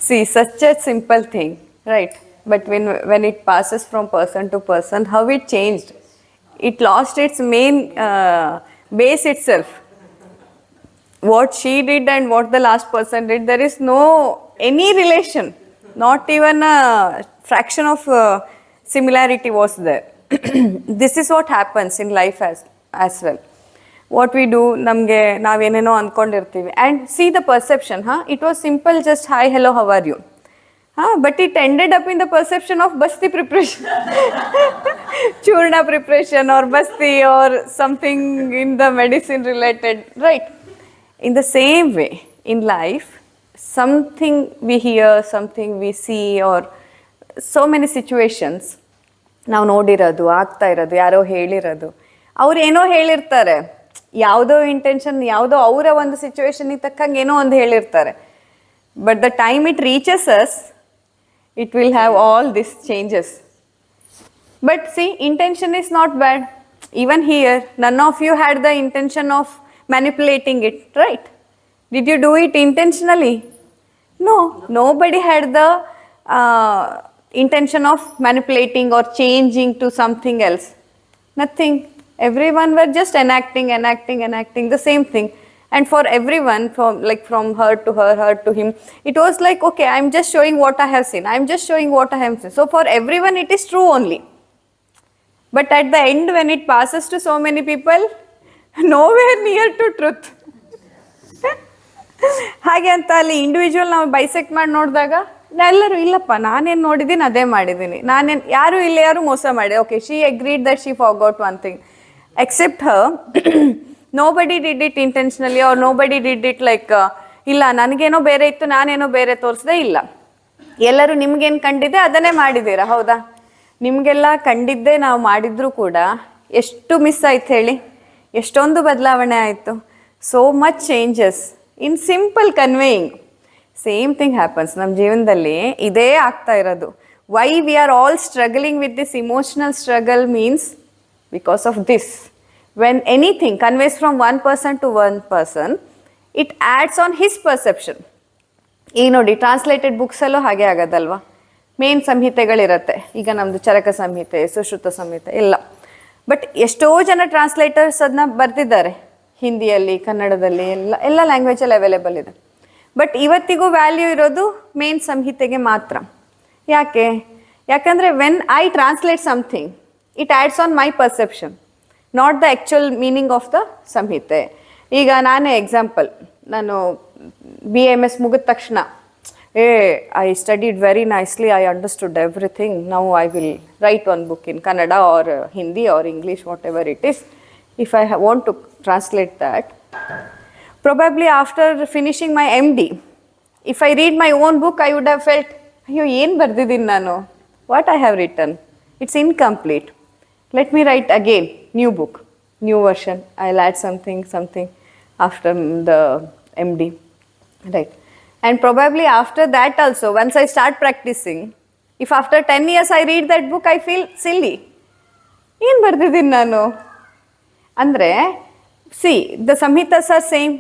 See, such a simple thing, right? But when it passes from person to person, how it changed? It lost its main base itself. What she did and what the last person did, there is no any relation. Not even a fraction of similarity was there. This is what happens in life as well. What we do, ನಮಗೆ ನಾವೇನೇನೋ ಅಂದ್ಕೊಂಡಿರ್ತೀವಿ. And see the perception, it was simple, just hi, hello, how are you? But it ended up in the perception of basti preparation. Churna preparation or basti or something in the medicine related, right? In the same way, in life, something we hear, something we see, or so many situations, ನಾವು ನೋಡಿರೋದು, ಆಗ್ತಾ ಇರೋದು, ಯಾರೋ ಹೇಳಿರೋದು, ಅವ್ರು ಏನೋ ಹೇಳಿರ್ತಾರೆ, ಯಾವುದೋ intention, ಯಾವುದೋ ಅವರ ಒಂದು ಸಿಚುವೇಶನಿಗೆ ತಕ್ಕಂಗೆ ಏನೋ ಒಂದು ಹೇಳಿರ್ತಾರೆ. But the time it reaches us, it will have all these changes. But see, intention is not bad. Even here, none of you had the intention of manipulating it, right? Did you do it intentionally? No, nobody had the intention of manipulating or changing to something else. Nothing. Everyone were just enacting the same thing. And for everyone, from her to him, it was like, okay, I'm just showing what I have seen. So for everyone, it is true only. But at the end, when it passes to so many people, nowhere near to truth. ಹಾಗೆ ಅಂತ ಅಲ್ಲಿ individual ನಾವು bisect ಮಾಡಿ ನೋಡಿದಾಗ ಎಲ್ಲರೂ ಇಲ್ಲಪ್ಪ, ನಾನೇನು ನೋಡಿದ್ದೀನಿ ಅದೇ ಮಾಡಿದ್ದೀನಿ, ಯಾರು ಇಲ್ಲ, ಯಾರು ಮೋಸ ಮಾಡಿ, okay, she agreed that she forgot one thing, except her. nobody did it intentionally or nobody did it like ಇಲ್ಲ ನನಗೇನೋ ಬೇರೆ ಇತ್ತು, ನಾನೇನೋ ಬೇರೆ ತೋರಿಸ್ದೆ, ಇಲ್ಲ, ಎಲ್ಲರೂ ನಿಮ್ಗೇನು ಕಂಡಿದೆ ಅದನ್ನೇ ಮಾಡಿದ್ದೀರಾ, ಹೌದಾ? ನಿಮಗೆಲ್ಲ ಕಂಡಿದ್ದೇ ನಾವು ಮಾಡಿದ್ರೂ ಕೂಡ ಎಷ್ಟು ಮಿಸ್ ಆಯ್ತು ಹೇಳಿ, ಎಷ್ಟೊಂದು ಬದಲಾವಣೆ ಆಯಿತು. So much changes in simple conveying. Same thing happens ನಮ್ಮ ಜೀವನದಲ್ಲಿ, ಇದೇ ಆಗ್ತಾ ಇರೋದು. Why we are all struggling with this emotional struggle means because of this. When anything conveys from one person to one person, it adds on his perception. ಈಗ ನೋಡಿ, translated ಬುಕ್ಸಲ್ಲೂ ಹಾಗೆ ಆಗೋದಲ್ವಾ? Main ಸಂಹಿತೆಗಳಿರುತ್ತೆ. ಈಗ ನಮ್ಮದು ಚರಕ ಸಂಹಿತೆ, ಸುಶ್ರುತ ಸಂಹಿತೆ ಎಲ್ಲ. ಬಟ್ ಎಷ್ಟೋ ಜನ ಟ್ರಾನ್ಸ್ಲೇಟರ್ಸ್ ಅದನ್ನ ಬರೆದಿದ್ದಾರೆ, ಹಿಂದಿಯಲ್ಲಿ, ಕನ್ನಡದಲ್ಲಿ, ಎಲ್ಲ ಲ್ಯಾಂಗ್ವೇಜಲ್ಲಿ ಅವೈಲೇಬಲ್ ಇದೆ. ಬಟ್ ಇವತ್ತಿಗೂ ವ್ಯಾಲ್ಯೂ ಇರೋದು ಮೇನ್ ಸಂಹಿತೆಗೆ ಮಾತ್ರ. ಯಾಕಂದರೆ when I translate something, it adds on my perception, not the actual meaning of the samhita. ಈಗ ನಾನೇ ಎಕ್ಸಾಂಪಲ್, ನಾನು BAMS ಮುಗಿದ ತಕ್ಷಣ I studied very nicely, I understood everything, now I will write one book in Kannada or Hindi or English, what ever it is. If I want to translate that, probably after finishing my MD, if I read my own book, I would have felt, ಅಯ್ಯೋ ಏನು ಬರ್ದಿದ್ದೀನಿ ನಾನು, what I have written, it's incomplete. Let me write again, new book, new version. I'll add something after the MD, right? And probably after that also, once I start practicing, if after 10 years I read that book, I feel silly. ಏನು ಬರ್ದಿದ್ದೀನಿ ನಾನು ಅಂದರೆ, see, the samhitas are same.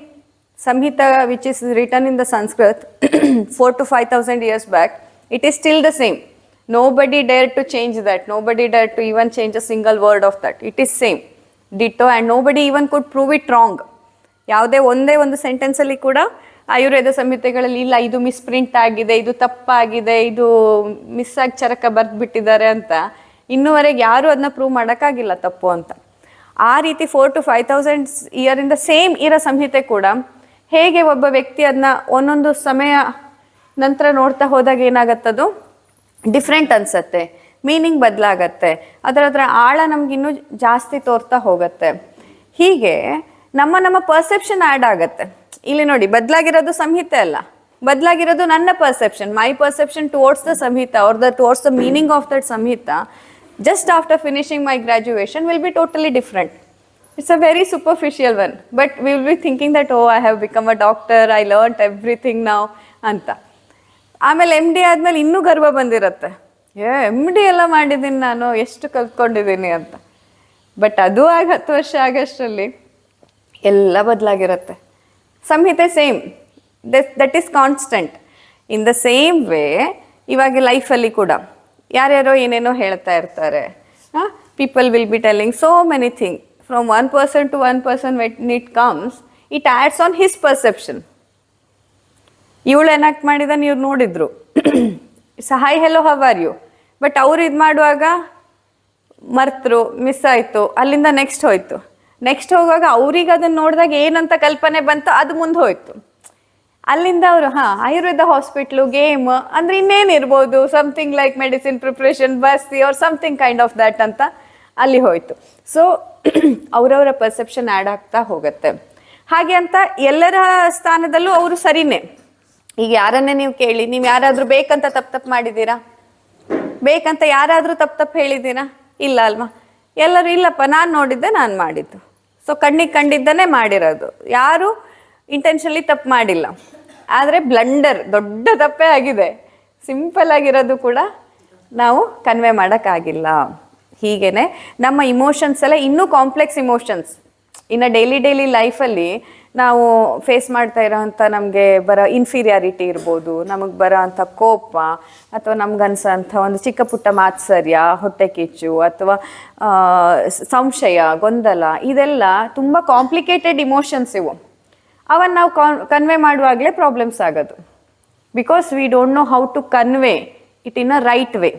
Samhita, which is written in the Sanskrit 4,000 to 5,000 years back, it is still the same. Nobody dared to change that. Nobody dared to even change a single word of that. It is same, ditto, and nobody even could prove it wrong. ಯಾವುದೇ ಒಂದೇ ಒಂದು ಸೆಂಟೆನ್ಸಲ್ಲಿ ಕೂಡ ಆಯುರ್ವೇದ ಸಂಹಿತೆಗಳಲ್ಲಿ ಇಲ್ಲ, ಇದು misprint ಆಗಿದೆ, ಇದು ತಪ್ಪಾಗಿದೆ, ಇದು ಮಿಸ್ ಆಗಿ ಚರಕ ಬರೆದ್ಬಿಟ್ಟಿದ್ದಾರೆ ಅಂತ ಇನ್ನೂವರೆಗೆ ಯಾರೂ ಅದನ್ನ ಪ್ರೂವ್ ಮಾಡೋಕ್ಕಾಗಿಲ್ಲ ತಪ್ಪು ಅಂತ. ಆ ರೀತಿ 4,000 to 5,000 ಇಯರಿಂದ ಸೇಮ್ ಇರೋ ಸಂಹಿತೆ ಕೂಡ ಹೇಗೆ ಒಬ್ಬ ವ್ಯಕ್ತಿ ಅದನ್ನ ಒಂದೊಂದು ಸಮಯ ನಂತರ ನೋಡ್ತಾ ಹೋದಾಗ ಏನಾಗತ್ತದು ಡಿಫ್ರೆಂಟ್ ಅನಿಸತ್ತೆ, ಮೀನಿಂಗ್ ಬದಲಾಗತ್ತೆ, ಅದರ ಆಳ ನಮಗಿನ್ನೂ ಜಾಸ್ತಿ ತೋರ್ತಾ ಹೋಗುತ್ತೆ. ಹೀಗೆ ನಮ್ಮ ಪರ್ಸೆಪ್ಷನ್ ಆ್ಯಡ್ ಆಗತ್ತೆ. ಇಲ್ಲಿ ನೋಡಿ, ಬದಲಾಗಿರೋದು ಸಂಹಿತೆ ಅಲ್ಲ, ಬದಲಾಗಿರೋದು ನನ್ನ perception, my perception towards the samhita or towards the meaning of that samhita just after finishing my graduation will be totally different. It's a very superficial one, but we will be thinking that, oh, I have become a doctor, I learnt everything now ಅಂತ. ಆಮೇಲೆ MD ಆದಮೇಲೆ ಇನ್ನೂ ಗರ್ವ ಬಂದಿರುತ್ತೆ, MD ಎಲ್ಲ ಮಾಡಿದ್ದೀನಿ ನಾನು, ಎಷ್ಟು ಕಲ್ತ್ಕೊಂಡಿದ್ದೀನಿ ಅಂತ. ಬಟ್ ಅದು 10 ವರ್ಷ ಆಗಷ್ಟರಲ್ಲಿ ಎಲ್ಲ ಬದಲಾಗಿರುತ್ತೆ. ಸಂಹಿತೆ same, that is constant. In the same way ಇವಾಗ ಲೈಫಲ್ಲಿ ಕೂಡ ಯಾರ್ಯಾರೋ ಏನೇನೋ ಹೇಳ್ತಾ ಇರ್ತಾರೆ. People will be telling so many thing from one person to one person when it comes it adds on his perception. ಇವಳು ಎನಾಕ್ಟ್ ಮಾಡಿದ ನೀವು ನೋಡಿದ್ರು hi hello how are you, but ಅವ್ರು ಇದು ಮಾಡುವಾಗ ಮರ್ತರು, ಮಿಸ್ ಆಯಿತು, ಅಲ್ಲಿಂದ ನೆಕ್ಸ್ಟ್ ಹೋಯ್ತು. ನೆಕ್ಸ್ಟ್ ಹೋಗುವಾಗ ಅವ್ರಿಗೆ ಅದನ್ನು ನೋಡಿದಾಗ ಏನಂತ ಕಲ್ಪನೆ ಬಂತು ಅದು ಮುಂದೆ ಹೋಯ್ತು. ಅಲ್ಲಿಂದ ಅವರು ಆಯುರ್ವೇದ ಹಾಸ್ಪಿಟ್ಲು, ಗೇಮ್ ಅಂದರೆ ಇನ್ನೇನಿರ್ಬೋದು, something like medicine preparation, basti or something kind of that ಅಂತ ಅಲ್ಲಿ ಹೋಯ್ತು. ಸೊ ಅವರವರ ಪರ್ಸೆಪ್ಷನ್ ಆ್ಯಡ್ ಆಗ್ತಾ ಹೋಗುತ್ತೆ. ಹಾಗೆ ಅಂತ ಎಲ್ಲರ ಸ್ಥಾನದಲ್ಲೂ ಅವರು ಸರಿನೇ. ಈಗ ಯಾರನ್ನೇ ನೀವು ಕೇಳಿ, ನೀವು ಯಾರಾದರೂ ಬೇಕಂತ ತಪ್ಪು ಮಾಡಿದ್ದೀರಾ? ಬೇಕಂತ ಯಾರಾದರೂ ತಪ್ಪು ಹೇಳಿದ್ದೀರಾ? ಇಲ್ಲ ಅಲ್ವಾ? ಎಲ್ಲರೂ ಇಲ್ಲಪ್ಪ ನಾನು ನೋಡಿದ್ದೆ, ನಾನು ಮಾಡಿದ್ದು. ಸೊ ಕಣ್ಣಿಗೆ ಕಂಡಿದ್ದನ್ನೇ ಮಾಡಿರೋದು, ಯಾರು ಇಂಟೆನ್ಷನ್ಲಿ ತಪ್ಪು ಮಾಡಿಲ್ಲ. ಆದರೆ ಬ್ಲಂಡರ್ ದೊಡ್ಡ ತಪ್ಪೇ ಆಗಿದೆ. ಸಿಂಪಲ್ ಆಗಿರೋದು ಕೂಡ ನಾವು ಕನ್ವೆ ಮಾಡೋಕ್ಕಾಗಿಲ್ಲ. ಹೀಗೇ ನಮ್ಮ ಇಮೋಷನ್ಸ್ ಎಲ್ಲ ಇನ್ನೂ ಕಾಂಪ್ಲೆಕ್ಸ್ ಇಮೋಷನ್ಸ್ ಇನ್ನು ಡೈಲಿ ಲೈಫಲ್ಲಿ ನಾವು ಫೇಸ್ ಮಾಡ್ತಾ ಇರೋವಂಥ ನಮಗೆ ಬರೋ ಇನ್ಫೀರಿಯಾರಿಟಿ ಇರ್ಬೋದು, ನಮಗೆ ಬರೋ ಅಂಥ ಕೋಪ, ಅಥವಾ ನಮ್ಗನ್ಸೋಂಥ ಒಂದು ಚಿಕ್ಕ ಪುಟ್ಟ ಮಾತ್ಸರ್ಯ, ಹೊಟ್ಟೆ ಕಿಚ್ಚು, ಅಥವಾ ಸಂಶಯ, ಗೊಂದಲ, ಇದೆಲ್ಲ ತುಂಬ ಕಾಂಪ್ಲಿಕೇಟೆಡ್ ಇಮೋಷನ್ಸ್ ಇವು. ಅವನ್ನು ನಾವು ಕನ್ವೆ ಮಾಡುವಾಗಲೇ ಪ್ರಾಬ್ಲಮ್ಸ್ ಆಗೋದು. Because we don't know how to convey it in a right way.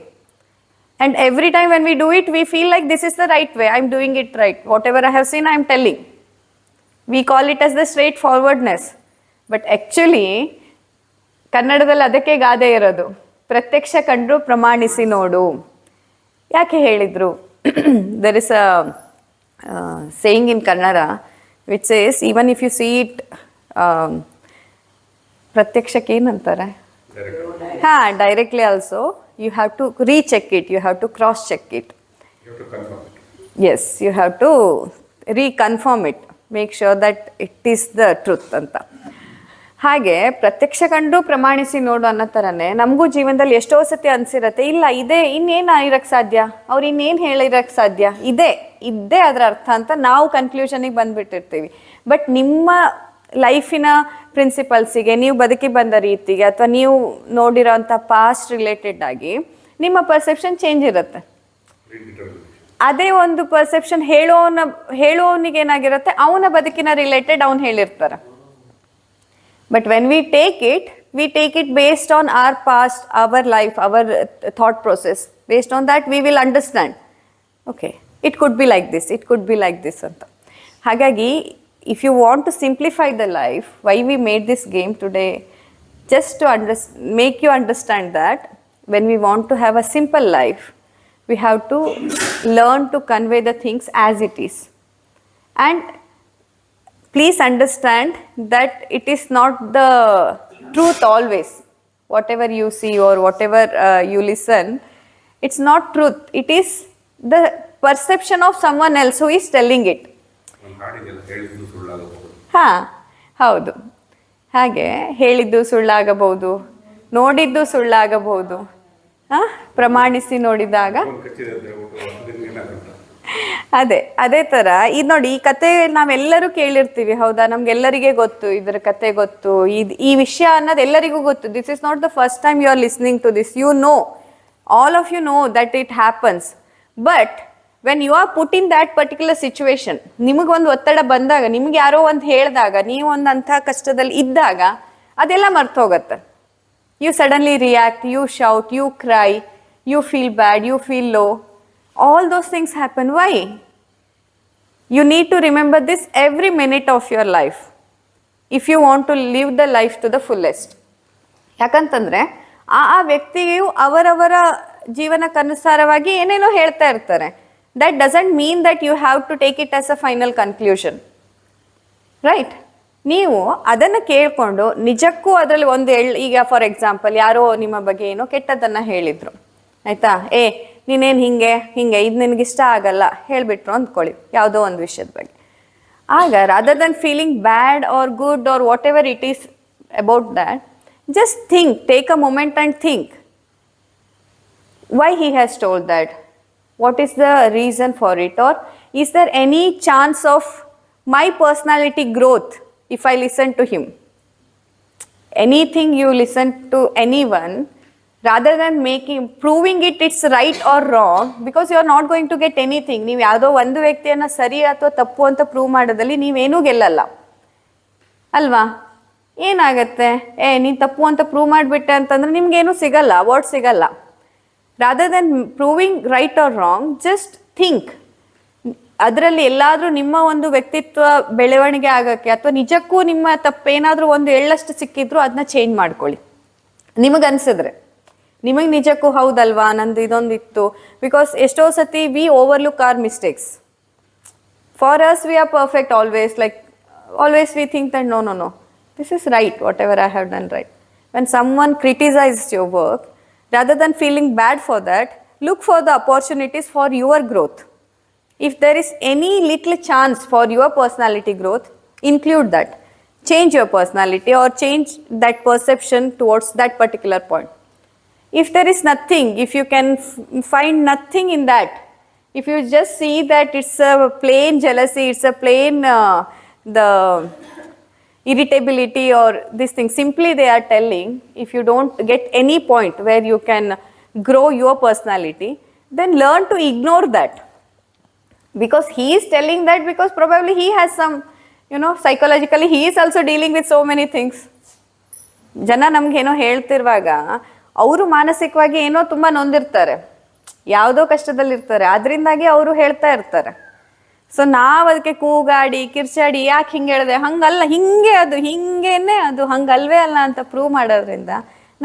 And every time when we do it we feel like this is the right way, I am doing it right, what ever I have seen I am telling. We call it as the straightforwardness. But actually, ಕನ್ನಡದಲ್ಲಿ ಅದಕ್ಕೆ ಗಾದೆ ಇರೋದು, ಪ್ರತ್ಯಕ್ಷ ಕಂಡ್ರು ಪ್ರಮಾಣಿಸಿ ನೋಡು. ಯಾಕೆ ಹೇಳಿದರು? There is a saying in Kannada which says, even if you see it, ಪ್ರತ್ಯಕ್ಷಕ್ಕೆ ಏನಂತಾರೆ? Directly also you have to recheck it, you have to cross check it. Yes, you have to reconfirm it, make sure that it is the truth ಅಂತ. ಹಾಗೆ ಪ್ರತ್ಯಕ್ಷ ಕಂಡು ಪ್ರಮಾಣಿಸಿ ನೋಡು ಅನ್ನೋ ಥರನೇ ನಮಗೂ ಜೀವನದಲ್ಲಿ ಎಷ್ಟೋ ಸತಿ ಅನಿಸಿರತ್ತೆ, ಇಲ್ಲ ಇದೇ ಇನ್ನೇನು ಇರೋಕ್ಕೆ ಸಾಧ್ಯ, ಅವ್ರು ಇನ್ನೇನು ಹೇಳಿರೋಕ್ಕೆ ಸಾಧ್ಯ, ಇದ್ದೇ ಅದರ ಅರ್ಥ ಅಂತ ನಾವು ಕನ್ಕ್ಲೂಷನಿಗೆ ಬಂದುಬಿಟ್ಟಿರ್ತೀವಿ. ಬಟ್ ನಿಮ್ಮ ಲೈಫಿನ ಪ್ರಿನ್ಸಿಪಲ್ಸಿಗೆ, ನೀವು ಬದುಕಿ ಬಂದ ರೀತಿಗೆ, ಅಥವಾ ನೀವು ನೋಡಿರೋ ಅಂಥ ಪಾಸ್ಟ್ ರಿಲೇಟೆಡ್ ಆಗಿ ನಿಮ್ಮ ಪರ್ಸೆಪ್ಷನ್ ಚೇಂಜ್ ಇರುತ್ತೆ. ಅದೇ ಒಂದು ಪರ್ಸೆಪ್ಷನ್ ಹೇಳೋನಿಗೆ ಏನಾಗಿರುತ್ತೆ, ಅವನ ಬದುಕಿನ ರಿಲೇಟೆಡ್ ಅವ್ನು ಹೇಳಿರ್ತಾರೆ. But when we take it based on our past, our life, our thought process, based on that we will understand, okay it could be like this, it could be like this ಅಂತ. ಹಾಗಾಗಿ if you want to simplify the life, why we made this game today, just to make you understand that when we want to have a simple life, we have to learn to convey the things as it is. And please understand that it is not the truth always. Whatever you see or whatever you listen, it's not truth. It is the perception of someone else who is telling it. ಹೌದು. ಹಾಗೆ ಹೇಳಿದ್ದು ಸುಳ್ಳಾಗಬಹುದು, ನೋಡಿದ್ದು ಸುಳ್ಳಾಗಬಹುದು, ಪ್ರಮಾಣಿಸಿ ನೋಡಿದಾಗ. ಅದೇ ಥರ ಇದು ನೋಡಿ, ಈ ಕತೆ ನಾವೆಲ್ಲರೂ ಕೇಳಿರ್ತೀವಿ, ಹೌದಾ? ನಮ್ಗೆಲ್ಲರಿಗೆ ಗೊತ್ತು, ಇದರ ಕತೆ ಗೊತ್ತು, ಈ ವಿಷಯ ಅನ್ನೋದು ಎಲ್ಲರಿಗೂ ಗೊತ್ತು. This is not the first time you are listening to this. You know, all of you know that it happens. But when you are put in that particular situation, ನಿಮಗೊಂದು ಒತ್ತಡ ಬಂದಾಗ, ನಿಮ್ಗೆ ಯಾರೋ ಒಂದು ಹೇಳಿದಾಗ, ನೀವು ಒಂದು ಅಂಥ ಕಷ್ಟದಲ್ಲಿ ಇದ್ದಾಗ ಅದೆಲ್ಲ ಮರ್ತೋಗತ್ತೆ. You suddenly react, you shout, you cry, you feel bad, you feel low. All those things happen. Why? You need to remember this every minute of your life if you want to live the life to the fullest. ಯಾಕಂತಂದರೆ ಆ ವ್ಯಕ್ತಿಯು ಅವರವರ ಜೀವನಕ್ಕನುಸಾರವಾಗಿ ಏನೇನೋ ಹೇಳ್ತಾ ಇರ್ತಾರೆ. That doesn't mean that you have to take it as a final conclusion. Right? ನೀವು ಅದನ್ನು ಕೇಳಿಕೊಂಡು ನಿಜಕ್ಕೂ ಅದರಲ್ಲಿ ಒಂದು ಈಗ ಫಾರ್ ಎಕ್ಸಾಂಪಲ್ ಯಾರೋ ನಿಮ್ಮ ಬಗ್ಗೆ ಏನೋ ಕೆಟ್ಟದನ್ನು ಹೇಳಿದರು, ಆಯಿತಾ? ನೀನೇನು ಹಿಂಗೆ ಇದು ನಿನಗಿಷ್ಟ ಆಗಲ್ಲ ಹೇಳಿಬಿಟ್ರು ಅಂದ್ಕೊಳ್ಳಿ, ಯಾವುದೋ ಒಂದು ವಿಷಯದ ಬಗ್ಗೆ. ಆಗ rather than feeling bad or good or what ever it is about that, just think, take a moment and think why he has told that, what is the reason for it, or is there any chance of my personality growth if I listen to him? anything you listen to anyone, rather than proving it's right or wrong, because you are not going to get anything. ನೀವು ಯಾವುದೋ ಒಂದು ವ್ಯಕ್ತಿಯನ್ನು ಸರಿ ಅಥವಾ ತಪ್ಪು ಅಂತ prove ಮಾಡೋದಲ್ಲಿ ನೀವೇನೂ ಗೆಲ್ಲಲ್ಲ ಅಲ್ವಾ. ಏನಾಗತ್ತೆ, ನೀನು ತಪ್ಪು ಅಂತ ಪ್ರೂವ್ ಮಾಡಿಬಿಟ್ಟೆ ಅಂತಂದ್ರೆ ನಿಮ್ಗೇನು ಸಿಗಲ್ಲ, ಅವಾರ್ಡ್ ಸಿಗಲ್ಲ. Rather than proving right or wrong, just think. ಅದರಲ್ಲಿ ಎಲ್ಲಾದರೂ ನಿಮ್ಮ ಒಂದು ವ್ಯಕ್ತಿತ್ವ ಬೆಳವಣಿಗೆ ಆಗೋಕ್ಕೆ ಅಥವಾ ನಿಜಕ್ಕೂ ನಿಮ್ಮ ತಪ್ಪೇನಾದರೂ ಒಂದು ಎಳ್ಳಷ್ಟು ಸಿಕ್ಕಿದ್ರು ಅದನ್ನ ಚೇಂಜ್ ಮಾಡ್ಕೊಳ್ಳಿ ನಿಮಗನ್ಸಿದ್ರೆ. ನಿಮಗೆ ನಿಜಕ್ಕೂ ಹೌದಲ್ವಾ ನಂದು ಇದೊಂದಿತ್ತು. ಬಿಕಾಸ್ ಎಷ್ಟೋ ಸತಿ we overlook our mistakes. For us we are perfect always, like always we think that no, this is right, whatever I have done right. When someone criticizes your work, rather than feeling bad for that, look for the opportunities for your growth. If there is any little chance for your personality growth, include that. Change your personality or change that perception towards that particular point. If there is nothing, if you can find nothing in that, if you just see that it's a plain jealousy, it's a plain the irritability or this thing, simply they are telling, if you don't get any point where you can grow your personality, then learn to ignore that. Because he is telling that because probably he has some, psychologically he is also dealing with so many things. ಜನ ನಮ್ಗೇನೋ ಹೇಳ್ತಿರುವಾಗ ಅವರು ಮಾನಸಿಕವಾಗಿ ಏನೋ ತುಂಬ ನೊಂದಿರ್ತಾರೆ, ಯಾವುದೋ ಕಷ್ಟದಲ್ಲಿರ್ತಾರೆ, ಅದರಿಂದಾಗಿ ಅವರು ಹೇಳ್ತಾ ಇರ್ತಾರೆ. ಸೊ ನಾವು ಅದಕ್ಕೆ ಕೂಗಾಡಿ ಕಿರ್ಚಾಡಿ ಯಾಕೆ ಹಿಂಗೆ ಹೇಳಿದೆ, ಹಂಗಲ್ಲ, ಹಿಂಗೆ ಅದು ಹಿಂಗೇನೆ, ಅದು ಹಂಗಲ್ವೇ ಅಲ್ಲ ಅಂತ ಪ್ರೂವ್ ಮಾಡೋದ್ರಿಂದ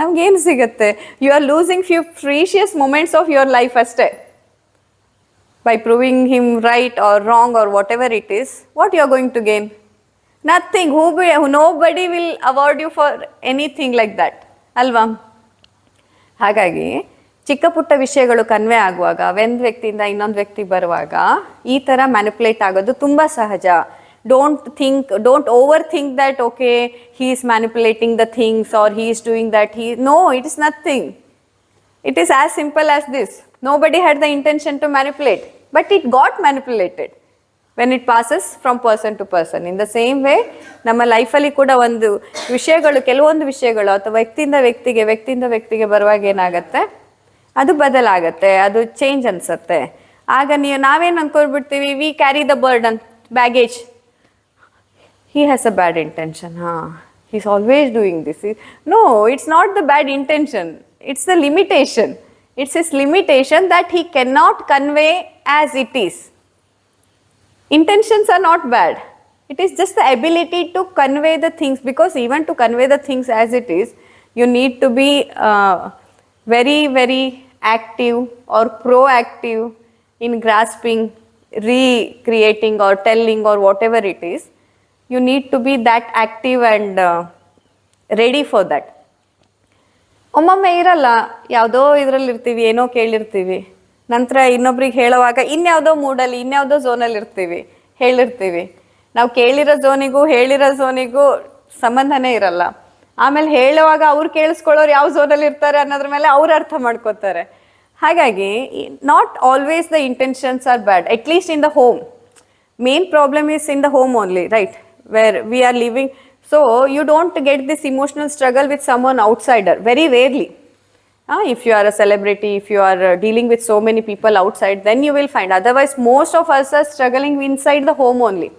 ನಮ್ಗೇನು ಸಿಗುತ್ತೆ? You are losing few precious moments of your life ಅಷ್ಟೇ. By proving him right or wrong or what ever it is, what you are going to gain? Nothing. nobody will award you for anything like that, ಅಲ್ವಾ? ಹಾಗಾಗಿ ಚಿಕ್ಕ ಪುಟ್ಟ ವಿಷಯಗಳು convey ಆಗುವಾಗ, ಒಂದು ವ್ಯಕ್ತಿಯಿಂದ ಇನ್ನೊಂದು ವ್ಯಕ್ತಿ ಬರುವಾಗ ಈ ಥರ ಮ್ಯಾನಿಪುಲೇಟ್ ಆಗೋದು ತುಂಬ ಸಹಜ. Don't overthink that okay he is manipulating the things or he is doing that. No, it is nothing. It is as simple as this. Nobody had the intention to manipulate, but it got manipulated when it passes from person to person. In the same way, ನಮ್ಮ ಲೈಫಲ್ಲಿ ಕೂಡ ಒಂದು ವಿಷಯಗಳು, ಕೆಲವೊಂದು ವಿಷಯಗಳು ಅಥವಾ ವ್ಯಕ್ತಿಯಿಂದ ವ್ಯಕ್ತಿಗೆ ಬರುವಾಗ ಏನಾಗುತ್ತೆ, ಅದು ಬದಲಾಗತ್ತೆ, ಅದು ಚೇಂಜ್ ಅನ್ಸುತ್ತೆ. ಆಗ ನಾವೇನು ಅನ್ಕೊಳ್ಬಿಡ್ತೀವಿ, we carry the burden, baggage. He has a bad intention, he is always doing this. No, it's not the bad intention, it's the limitation. It's his limitation that he cannot convey as it is. Intentions are not bad. It is just the ability to convey the things, because even to convey the things as it is, you need to be very, very active or proactive in grasping, recreating or telling or whatever it is. You need to be that active and ready for that. ಒಮ್ಮೊಮ್ಮೆ ಇರಲ್ಲ, ಯಾವುದೋ ಇದರಲ್ಲಿ ಇರ್ತೀವಿ, ಏನೋ ಕೇಳಿರ್ತೀವಿ, ನಂತರ ಇನ್ನೊಬ್ರಿಗೆ ಹೇಳುವಾಗ ಇನ್ಯಾವುದೋ ಮೂಡಲ್ಲಿ, ಇನ್ಯಾವುದೋ ಝೋನಲ್ಲಿ ಹೇಳಿರ್ತೀವಿ. ನಾವು ಕೇಳಿರೋ ಝೋನಿಗೂ ಹೇಳಿರೋ ಝೋನಿಗೂ ಸಂಬಂಧನೇ ಇರಲ್ಲ. ಆಮೇಲೆ ಹೇಳುವಾಗ ಅವ್ರು ಕೇಳಿಸ್ಕೊಳ್ಳೋರು ಯಾವ ಝೋನಲ್ಲಿ ಇರ್ತಾರೆ ಅನ್ನೋದ್ರ ಮೇಲೆ ಅವ್ರು ಅರ್ಥ ಮಾಡ್ಕೋತಾರೆ. ಹಾಗಾಗಿ not always the intentions are bad, at least in the home. Main problem is in the home only, right, where we are living. So you don't get this emotional struggle with someone outsider, very rarely. If you are a celebrity, if you are dealing with so many people outside, then you will find. Otherwise, most of us are struggling inside the home only.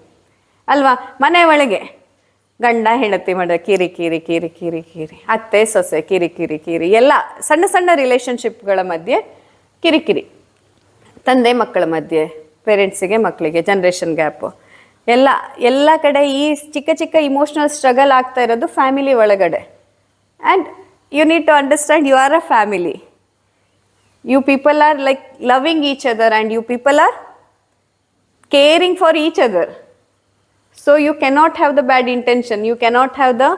ಅಲ್ವಾ? ಮನೆ ಒಳಗೆ ಗಂಡ ಹೆಂಡತಿ ಮಾಡ ಕಿರಿ ಕಿರಿ ಕಿರಿ ಕಿರಿ ಕಿರಿ, ಅತ್ತೆ ಸೊಸೆ ಕಿರಿ ಕಿರಿ ಕಿರಿ, ಎಲ್ಲ ಸಣ್ಣ ಸಣ್ಣ ರಿಲೇಷನ್ಶಿಪ್ಗಳ ಮಧ್ಯೆ ಕಿರಿಕಿರಿ, ತಂದೆ ಮಕ್ಕಳ ಮಧ್ಯೆ, ಪೇರೆಂಟ್ಸಿಗೆ ಮಕ್ಕಳಿಗೆ, ಜನ್ರೇಷನ್ ಗ್ಯಾಪು, ಎಲ್ಲ ಕಡೆ ಈ ಚಿಕ್ಕ ಚಿಕ್ಕ ಇಮೋಷ್ನಲ್ ಸ್ಟ್ರಗಲ್ ಆಗ್ತಾ ಇರೋದು ಫ್ಯಾಮಿಲಿ ಒಳಗಡೆ. And you need to understand, you are a family. You people are like loving each other and you people are caring for each other. So you cannot have the bad intention, you cannot have the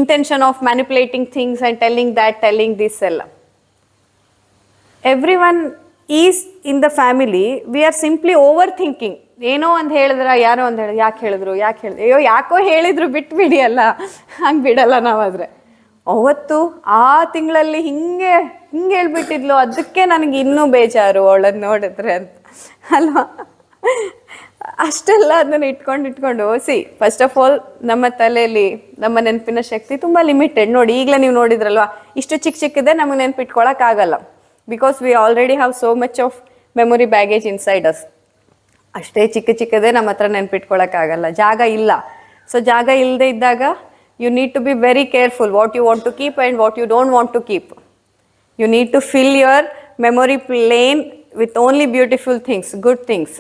intention of manipulating things and telling this ಎಲ್ಲ. Everyone is in the family, we are simply overthinking. ಏನೋ ಒಂದು ಹೇಳಿದ್ರ, ಯಾರೋ ಒಂದು ಹೇಳಿದ್ರು, ಯಾಕೆ ಹೇಳಿದ್ರು, ಅಯ್ಯೋ ಯಾಕೋ ಹೇಳಿದ್ರು ಬಿಟ್ಬಿಡಿ ಅಲ್ಲ, ಹಂಗೆ ಬಿಡಲ್ಲ ನಾವಾದರೆ. ಅವತ್ತು ಆ ತಿಂಗಳಲ್ಲಿ ಹಿಂಗೆ ಹೇಳ್ಬಿಟ್ಟಿದ್ಲು, ಅದಕ್ಕೆ ನನಗೆ ಇನ್ನೂ ಬೇಜಾರು ಅವಳನ್ನು ನೋಡಿದ್ರೆ ಅಂತ, ಅಲ್ವಾ? ಅಷ್ಟೆಲ್ಲ ಅದನ್ನು ಇಟ್ಕೊಂಡು ಸಿ ಫಸ್ಟ್ ಆಫ್ ಆಲ್ ನಮ್ಮ ತಲೆಯಲ್ಲಿ ನಮ್ಮ ನೆನಪಿನ ಶಕ್ತಿ ತುಂಬ ಲಿಮಿಟೆಡ್. ನೋಡಿ ಈಗಲೇ ನೀವು ನೋಡಿದ್ರಲ್ವಾ, ಇಷ್ಟು ಚಿಕ್ಕದೆ ನಮಗೆ ನೆನಪಿಟ್ಕೊಳ್ಳೋಕ್ಕಾಗಲ್ಲ. Because we already have so much of memory baggage inside us. ಅಷ್ಟೇ ಚಿಕ್ಕದೇ ನಮ್ಮ ಹತ್ರ ನೆನಪಿಟ್ಕೊಳ್ಳೋಕ್ಕಾಗಲ್ಲ, ಜಾಗ ಇಲ್ಲ. ಸೊ ಜಾಗ ಇಲ್ಲದೆ ಇದ್ದಾಗ you need to be very careful what you want to keep and what you don't want to keep. You need to fill your memory plane with only beautiful things, good things.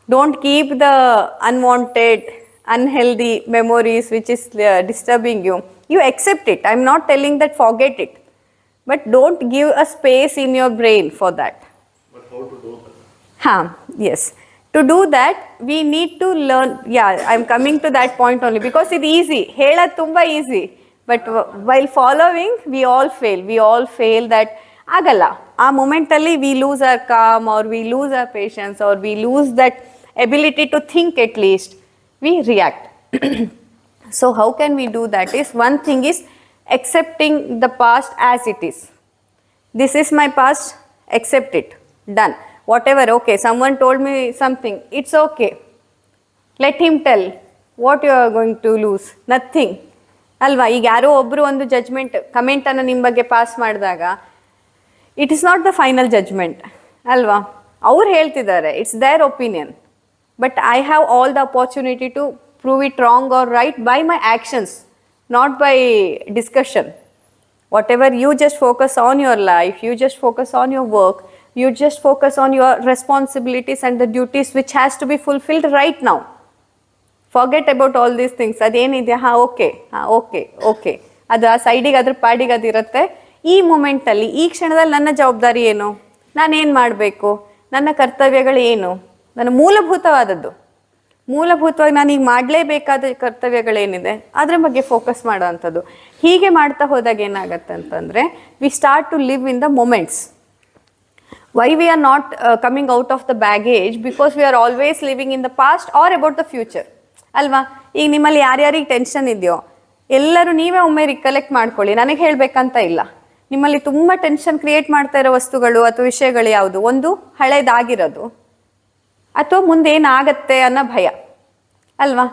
Don't keep the unwanted, unhealthy memories which is disturbing you. You accept it. I'm not telling that forget it. But don't give a space in your brain for that. But how to do that? Yes. To do that, we need to learn. Yeah, I'm coming to that point only because it's easy. Helad tumba easy. But while following, we all fail. We all fail that ಆಗಲ್ಲ. ಆ ಮೊಮೆಂಟಲ್ಲಿ we lose our calm or we lose our patience or we lose that ability to think at least, we react. So how can we do that is one thing is accepting the past as it is. This is my past, accept it, done. Whatever, okay, someone told me something, it's okay. Let him tell. What you are going to lose? Nothing. ಅಲ್ವಾ? ಈಗ ಯಾರೋ ಒಬ್ಬರು ಒಂದು judgement ಕಮೆಂಟನ್ನು ನಿಮ್ಮ ಬಗ್ಗೆ pass ಮಾಡಿದಾಗ it is not the final judgement ಅಲ್ವಾ? ಅವ್ರು ಹೇಳ್ತಿದ್ದಾರೆ, it's their opinion. But I have all the opportunity to prove it wrong or right by my actions, not by discussion. Whatever, you just focus on your life, you just focus on your work, you just focus on your responsibilities and the duties which has to be fulfilled right now. Forget about all these things. ಅದೇನಿದೆ, okay ಅದು ಆ ಸೈಡಿಗೆ ಅದ್ರ ಪಾಡಿಗೆ ಅದಿರುತ್ತೆ. ಈ ಮೂಮೆಂಟಲ್ಲಿ, ಈ ಕ್ಷಣದಲ್ಲಿ ನನ್ನ ಜವಾಬ್ದಾರಿ ಏನು, ನಾನೇನು ಮಾಡಬೇಕು, ನನ್ನ ಕರ್ತವ್ಯಗಳು ಏನು, ನನ್ನ ಮೂಲಭೂತವಾಗಿ ನಾನೀಗ ಮಾಡಲೇಬೇಕಾದ ಕರ್ತವ್ಯಗಳೇನಿದೆ ಅದರ ಬಗ್ಗೆ ಫೋಕಸ್ ಮಾಡೋವಂಥದ್ದು. ಹೀಗೆ ಮಾಡ್ತಾ ಹೋದಾಗ ಏನಾಗತ್ತೆ ಅಂತಂದರೆ we start to live in the moments. Why we are not coming out of the baggage? Because we are always living in the past or about the future ಅಲ್ವಾ? ಈಗ ನಿಮ್ಮಲ್ಲಿ ಯಾರ್ಯಾರಿಗೆ ಟೆನ್ಷನ್ ಇದೆಯೋ ಎಲ್ಲರೂ ನೀವೇ ಒಮ್ಮೆ ರಿಕಲೆಕ್ಟ್ ಮಾಡ್ಕೊಳ್ಳಿ, ನನಗೆ ಹೇಳಬೇಕಂತ ಇಲ್ಲ. ನಿಮ್ಮಲ್ಲಿ ತುಂಬ ಟೆನ್ಷನ್ ಕ್ರಿಯೇಟ್ ಮಾಡ್ತಾ ಇರೋ ವಸ್ತುಗಳು ಅಥವಾ ವಿಷಯಗಳು ಯಾವುದು? ಒಂದು ಹಳೇದಾಗಿರೋದು, ಅಥವಾ ಮುಂದೇನಾಗತ್ತೆ ಅನ್ನೋ ಭಯ ಅಲ್ವಾ?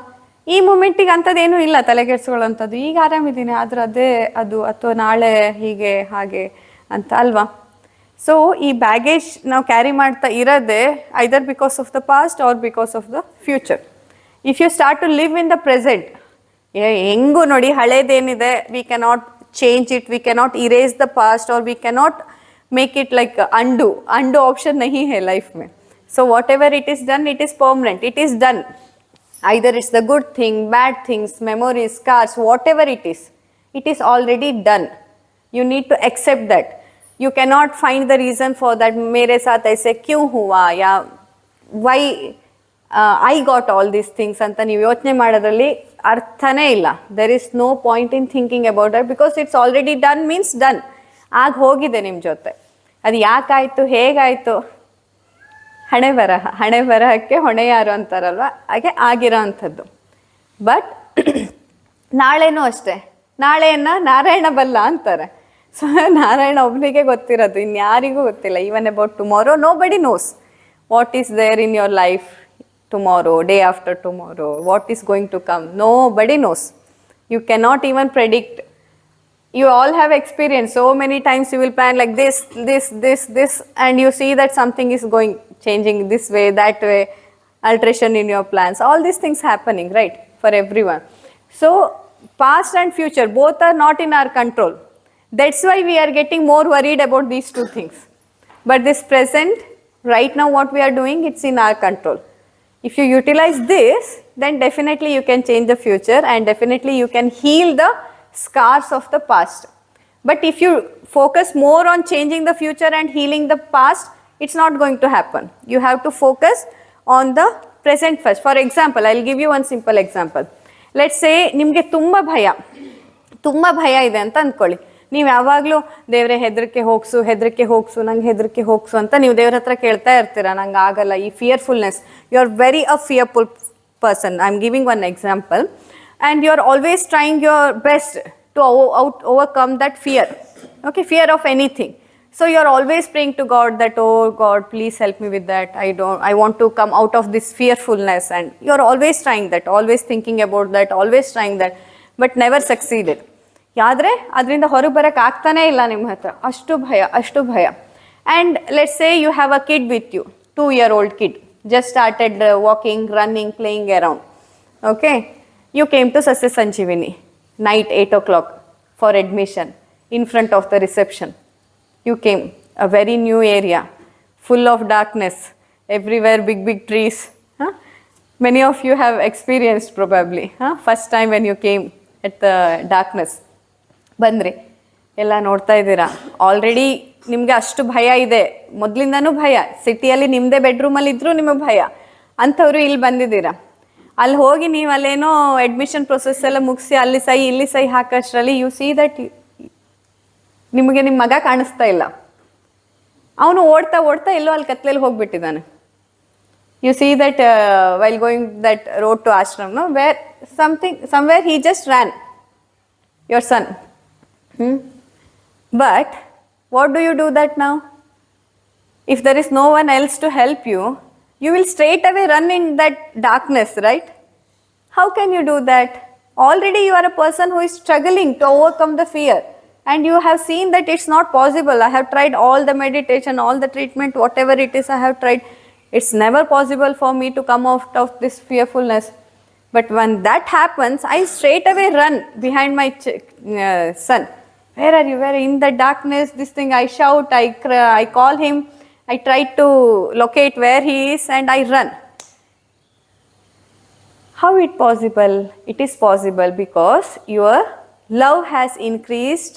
ಈ ಮೂಮೆಂಟಿಗೆ ಅಂಥದ್ದೇನೂ ಇಲ್ಲ ತಲೆಗೆಡ್ಸ್ಕೊಳ್ಳೋಂಥದ್ದು. ಈಗ ಆರಾಮಿದ್ದೀನಿ, ಆದ್ರೆ ಅದೇ ಅದು, ಅಥವಾ ನಾಳೆ ಹೀಗೆ ಹಾಗೆ ಅಂತ ಅಲ್ವಾ? ಸೊ ಈ ಬ್ಯಾಗೇಜ್ ನಾವು ಕ್ಯಾರಿ ಮಾಡ್ತಾ ಇರೋದೇ either because of the past or because of the future. If you start to live in the present, ಹೆಂಗೂ ನೋಡಿ ಹಳೇದೇನಿದೆ, we cannot change it, we cannot erase the past or we cannot make it like undo option ನಹಿ ಹೈ life में. So whatever it is done, it is permanent, it is done. Either it's the good thing, bad things, memories, scars, whatever it is already done. You need to accept that. You cannot find the reason for that. मेरे साथ ऐसे क्यों हुआ, या why I got all these things ಅಂತ ನೀವು ಯೋಚನೆ ಮಾಡೋದ್ರಲ್ಲಿ ಅರ್ಥನೇ ಇಲ್ಲ. There is no point in thinking about that because it's already done means done. ಆಗ ಹೋಗಿದೆ ನಿಮ್ಮ ಜೊತೆ. ಅದು ಯಾಕಾಯಿತು, ಹೇಗಾಯಿತು, ಹಣೆ ಬರಹಕ್ಕೆ ಹೊಣೆ ಯಾರು ಅಂತಾರಲ್ವ, ಹಾಗೆ ಆಗಿರೋ ಅಂಥದ್ದು. ಬಟ್ ನಾಳೆನೂ ಅಷ್ಟೇ, ನಾಳೆಯನ್ನು ನಾರಾಯಣ ಬಲ್ಲ ಅಂತಾರೆ. ಸೊ ನಾರಾಯಣ ಒಬ್ಬನಿಗೆ ಗೊತ್ತಿರೋದು, ಇನ್ಯಾರಿಗೂ ಗೊತ್ತಿಲ್ಲ. Even about tomorrow nobody knows what is there in your life tomorrow, day after tomorrow, what is going to come, nobody knows. You cannot even predict. You all have experienced so many times you will plan like this and you see that something is changing this way, that way, alteration in your plans, all these things happening, right, for everyone. So past and future both are not in our control. That's why we are getting more worried about these two things. But this present, right now what we are doing, it's in our control. If you utilize this, then definitely you can change the future and definitely you can heal the scars of the past. But if you focus more on changing the future and healing the past, it's not going to happen. You have to focus on the present first. For example, I'll give you one simple example. Let's say ನಿಮಗೆ ತುಂಬ ಭಯ ಇದೆ ಅಂತ ಅಂದ್ಕೊಳ್ಳಿ. ನೀವು ಯಾವಾಗಲೂ ದೇವರೇ ಹೆದರಿಕೆ ಹೋಗ್ಸು ನಂಗೆ ಹೆದರಿಕೆ ಹೋಗ್ಸು ಅಂತ ನೀವು ದೇವ್ರ ಹತ್ರ ಕೇಳ್ತಾ ಇರ್ತೀರ, ನಂಗೆ ಆಗಲ್ಲ, ಈ fearfulness. You are very a fearful person. I am giving one example. And you are always trying your best to overcome that fear, okay, fear of anything. So you're always praying to God that, oh God, please help me with that. I want to come out of this fearfulness, and you're always trying that, always thinking about that, always trying that, but never succeeded. ಯಾದ್ರೆ ಅದರಿಂದ ಹೊರಗೆ ಬರಕ್ಕೆ ಆಗ್ತಾನೇ ಇಲ್ಲ ನಿಮ್ಮ ಹತ್ರ, ಅಷ್ಟು ಭಯ. And let's say you have a kid with you, 2-year-old kid, just started walking, running, playing around. Okay, you came to Sasya Sanjeevini, night 8 o'clock for admission, in front of the reception. You came, a very new area, full of darkness, everywhere big trees. Huh? Many of you have experienced probably, first time when you came at the darkness. ಬಂದ್ರಿ, ಎಲ್ಲ ನೋಡ್ತಾ ಇದ್ದೀರಾ, already ನಿಮಗೆ ಅಷ್ಟು ಭಯ ಇದೆ, ಮೊದಲಿಂದನೂ ಭಯ, ಸಿಟಿಯಲ್ಲಿ ನಿಮ್ಮದೇ ಬೆಡ್ರೂಮಲ್ಲಿ ಇದ್ದರೂ ನಿಮಗೆ ಭಯ, ಅಂಥವ್ರು ಇಲ್ಲಿ ಬಂದಿದ್ದೀರಾ. ಅಲ್ಲಿ ಹೋಗಿ ನೀವು ಅಲ್ಲೇನೋ ಅಡ್ಮಿಷನ್ ಪ್ರೊಸೆಸ್ ಎಲ್ಲ ಮುಗಿಸಿ ಅಲ್ಲಿ ಸಹಿ ಇಲ್ಲಿ ಸಹಿ ಹಾಕೋಷ್ಟರಲ್ಲಿ ಯು ಸಿ ದಟ್ ನಿಮಗೆ ನಿಮ್ಮ ಮಗ ಕಾಣಿಸ್ತಾ ಇಲ್ಲ, ಅವನು ಓಡ್ತಾ ಎಲ್ಲೋ ಅಲ್ಲಿ ಕತ್ಲೆಯಲ್ಲಿ ಹೋಗ್ಬಿಟ್ಟಿದ್ದಾನೆ. You see that while going that road to ashram, no, where somewhere he just ran, your son. But what do you do that now? If there is no one else to help you, you will straight away run in that darkness, right? How can you do that? Already you are a person who is struggling to overcome the fear, and you have seen that it's not possible. I have tried all the meditation, all the treatment, whatever it is I have tried. It's never possible for me to come out of this fearfulness. But when that happens, I straight away run behind my son. Where are you? Where? In the darkness, this thing, I shout, I call him, I try to locate where he is, and I run. How it possible? It is possible because your love has increased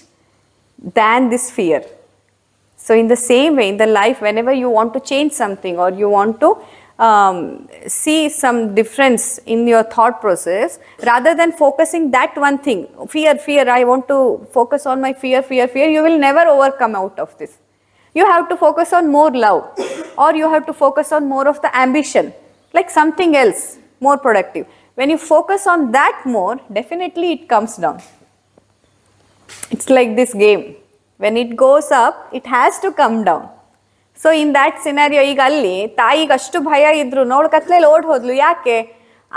than this fear. So in the same way, in the life, whenever you want to change something or you want to see some difference in your thought process, rather than focusing that one thing, fear, I want to focus on my fear, you will never overcome out of this. You have to focus on more love, or you have to focus on more of the ambition, like something else, more productive. When you focus on that more, definitely it comes down. It's like this game. When it goes up, it has to come down. So in that scenario, ಈಗ ಅಲ್ಲಿ ತಾಯಿಗೆ ಅಷ್ಟು ಭಯ ಇದ್ರು ನೋಡು ಕತ್ಲೆಯಲ್ಲಿ ಓಡ್ ಹೋದ್ಲು. ಯಾಕೆ?